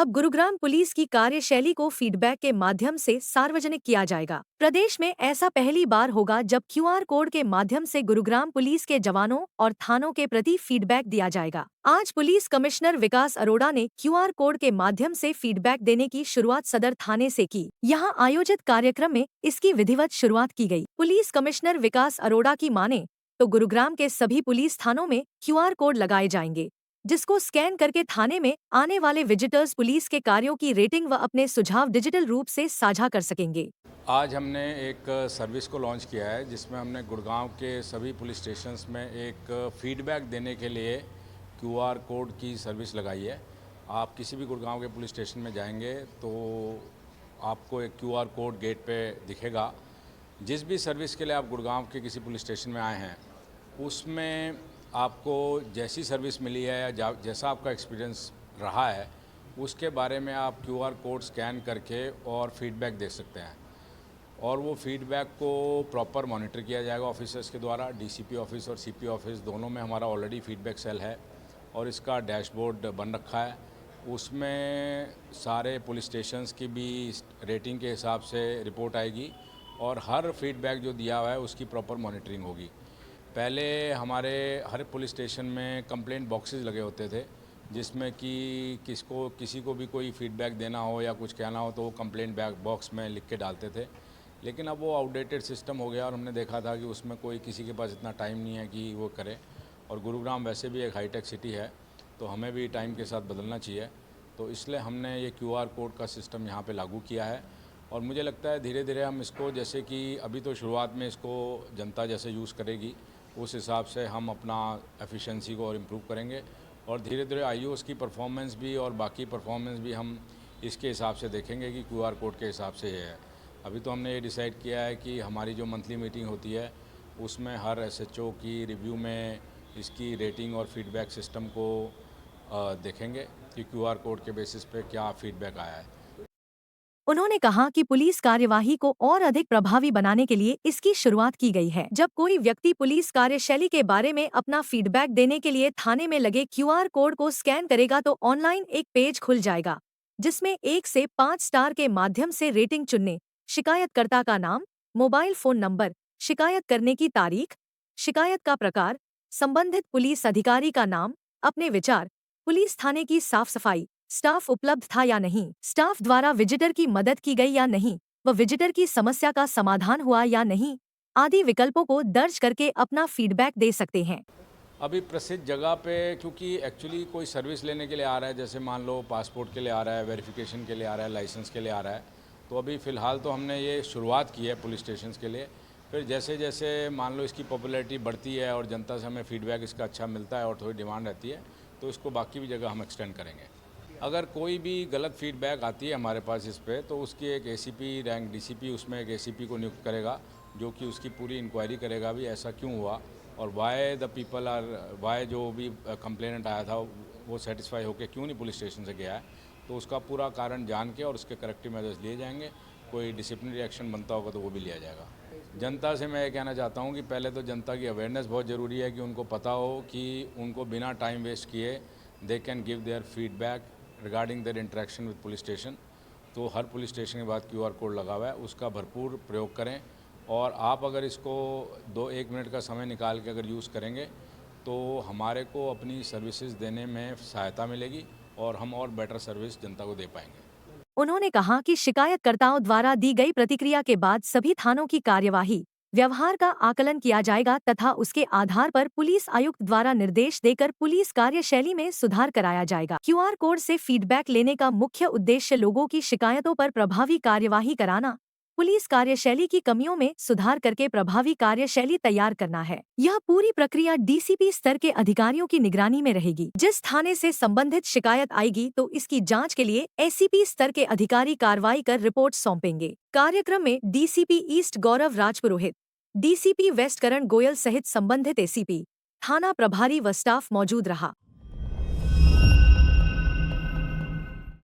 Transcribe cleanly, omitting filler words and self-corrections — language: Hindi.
अब गुरुग्राम पुलिस की कार्यशैली को फीडबैक के माध्यम से सार्वजनिक किया जाएगा। प्रदेश में ऐसा पहली बार होगा जब क्यूआर कोड के माध्यम से गुरुग्राम पुलिस के जवानों और थानों के प्रति फीडबैक दिया जाएगा। आज पुलिस कमिश्नर विकास अरोड़ा ने क्यूआर कोड के माध्यम से फीडबैक देने की शुरुआत सदर थाने से की। यहां आयोजित कार्यक्रम में इसकी विधिवत शुरुआत की गई। पुलिस कमिश्नर विकास अरोड़ा की माने तो गुरुग्राम के सभी पुलिस थानों में क्यूआर कोड लगाए जाएंगे, जिसको स्कैन करके थाने में आने वाले विजिटर्स पुलिस के कार्यों की रेटिंग व अपने सुझाव डिजिटल रूप से साझा कर सकेंगे। आज हमने एक सर्विस को लॉन्च किया है जिसमें हमने गुड़गांव के सभी पुलिस स्टेशंस में एक फीडबैक देने के लिए क्यूआर कोड की सर्विस लगाई है। आप किसी भी गुड़गांव के पुलिस स्टेशन में जाएंगे तो आपको एक क्यूआर कोड गेट पे दिखेगा। जिस भी सर्विस के लिए आप गुड़गांव के किसी पुलिस स्टेशन में आए हैं उसमें आपको जैसी सर्विस मिली है या जैसा आपका एक्सपीरियंस रहा है उसके बारे में आप क्यूआर कोड स्कैन करके और फीडबैक दे सकते हैं और वो फीडबैक को प्रॉपर मॉनिटर किया जाएगा ऑफिसर्स के द्वारा। डीसीपी ऑफिस और सीपी ऑफिस दोनों में हमारा ऑलरेडी फीडबैक सेल है और इसका डैशबोर्ड बन रखा है। उसमें सारे पुलिस स्टेशंस की भी रेटिंग के हिसाब से रिपोर्ट आएगी और हर फीडबैक जो दिया हुआ है उसकी प्रॉपर मॉनिटरिंग होगी। पहले हमारे हर पुलिस स्टेशन में कंप्लेंट बॉक्सेस लगे होते थे जिसमें कि किसी को भी कोई फीडबैक देना हो या कुछ कहना हो तो वो कंप्लेंट बॉक्स में लिख के डालते थे, लेकिन अब वो आउटडेटेड सिस्टम हो गया और हमने देखा था कि उसमें कोई किसी के पास इतना टाइम नहीं है कि वो करे। और गुरुग्राम वैसे भी एक हाईटेक सिटी है तो हमें भी टाइम के साथ बदलना चाहिए, तो इसलिए हमने ये क्यूआर कोड का सिस्टम यहाँ पे लागू किया है। और मुझे लगता है धीरे धीरे हम इसको, जैसे कि अभी तो शुरुआत में इसको जनता जैसे यूज़ करेगी उस हिसाब से हम अपना एफिशिएंसी को और इम्प्रूव करेंगे और धीरे धीरे आईओएस की परफॉर्मेंस भी और बाकी परफॉर्मेंस भी हम इसके हिसाब से देखेंगे कि क्यूआर कोड के हिसाब से ये है। अभी तो हमने ये डिसाइड किया है कि हमारी जो मंथली मीटिंग होती है उसमें हर एसएचओ की रिव्यू में इसकी रेटिंग और फीडबैक सिस्टम को देखेंगे कि क्यूआर कोड के बेसिस पे क्या फीडबैक आया है। उन्होंने कहा कि पुलिस कार्यवाही को और अधिक प्रभावी बनाने के लिए इसकी शुरुआत की गई है। जब कोई व्यक्ति पुलिस कार्यशैली के बारे में अपना फीडबैक देने के लिए थाने में लगे क्यूआर कोड को स्कैन करेगा तो ऑनलाइन एक पेज खुल जाएगा जिसमें 1 से 5 स्टार के माध्यम से रेटिंग चुनने, शिकायतकर्ता का नाम, मोबाइल फोन नंबर, शिकायत करने की तारीख, शिकायत का प्रकार, संबंधित पुलिस अधिकारी का नाम, अपने विचार, पुलिस थाने की साफ सफाई, स्टाफ उपलब्ध था या नहीं, स्टाफ द्वारा विजिटर की मदद की गई या नहीं, व विजिटर की समस्या का समाधान हुआ या नहीं, आदि विकल्पों को दर्ज करके अपना फीडबैक दे सकते हैं। अभी प्रसिद्ध जगह पे, क्योंकि एक्चुअली कोई सर्विस लेने के लिए आ रहा है, जैसे मान लो पासपोर्ट के लिए आ रहा है, वेरिफिकेशन के लिए आ रहा है, लाइसेंस के लिए आ रहा है, तो अभी फ़िलहाल तो हमने ये शुरुआत की है पुलिस स्टेशन के लिए। फिर जैसे जैसे मान लो इसकी पॉपुलैरिटी बढ़ती है और जनता से हमें फीडबैक इसका अच्छा मिलता है और थोड़ी डिमांड रहती है तो इसको बाकी भी जगह हम एक्सटेंड करेंगे। अगर कोई भी गलत फीडबैक आती है हमारे पास इस पे तो उसकी एक एसीपी रैंक डीसीपी उसमें एक एसीपी को नियुक्त करेगा जो कि उसकी पूरी इंक्वायरी करेगा भी ऐसा क्यों हुआ और वाई जो भी कंप्लेनेंट आया था वो सेटिस्फाई होकर क्यों नहीं पुलिस स्टेशन से गया है, तो उसका पूरा कारण जान के और उसके करेक्टिव मेजर्स लिए जाएंगे। कोई डिसिप्लिनरी एक्शन बनता होगा तो वो भी लिया जाएगा। जनता से मैं ये कहना चाहता हूँ कि पहले तो जनता की अवेयरनेस बहुत ज़रूरी है कि उनको पता हो कि उनको बिना टाइम वेस्ट किए they can give their feedback regarding their interaction with police station. तो हर पुलिस स्टेशन के बाद क्यूआर कोड लगा हुआ है, उसका भरपूर प्रयोग करें और आप अगर इसको 1 मिनट का समय निकाल के अगर यूज़ करेंगे तो हमारे को अपनी सर्विसेज देने में सहायता मिलेगी और हम और बेटर सर्विस जनता को दे पाएंगे। उन्होंने कहा कि शिकायतकर्ताओं द्वारा दी गई प्रतिक्रिया के बाद सभी थानों की कार्यवाही, व्यवहार का आकलन किया जाएगा तथा उसके आधार पर पुलिस आयुक्त द्वारा निर्देश देकर पुलिस कार्यशैली में सुधार कराया जाएगा। क्यूआर कोड से फीडबैक लेने का मुख्य उद्देश्य लोगों की शिकायतों पर प्रभावी कार्यवाही कराना, पुलिस कार्यशैली की कमियों में सुधार करके प्रभावी कार्यशैली तैयार करना है। यह पूरी प्रक्रिया डीसीपी स्तर के अधिकारियों की निगरानी में रहेगी। जिस थाने से संबंधित शिकायत आएगी तो इसकी जांच के लिए एसीपी स्तर के अधिकारी कार्रवाई कर रिपोर्ट सौंपेंगे। कार्यक्रम में डीसीपी ईस्ट गौरव राजपुरोहित, डीसीपी वेस्ट करण गोयल सहित संबंधित एसीपी, थाना प्रभारी व स्टाफ मौजूद रहा।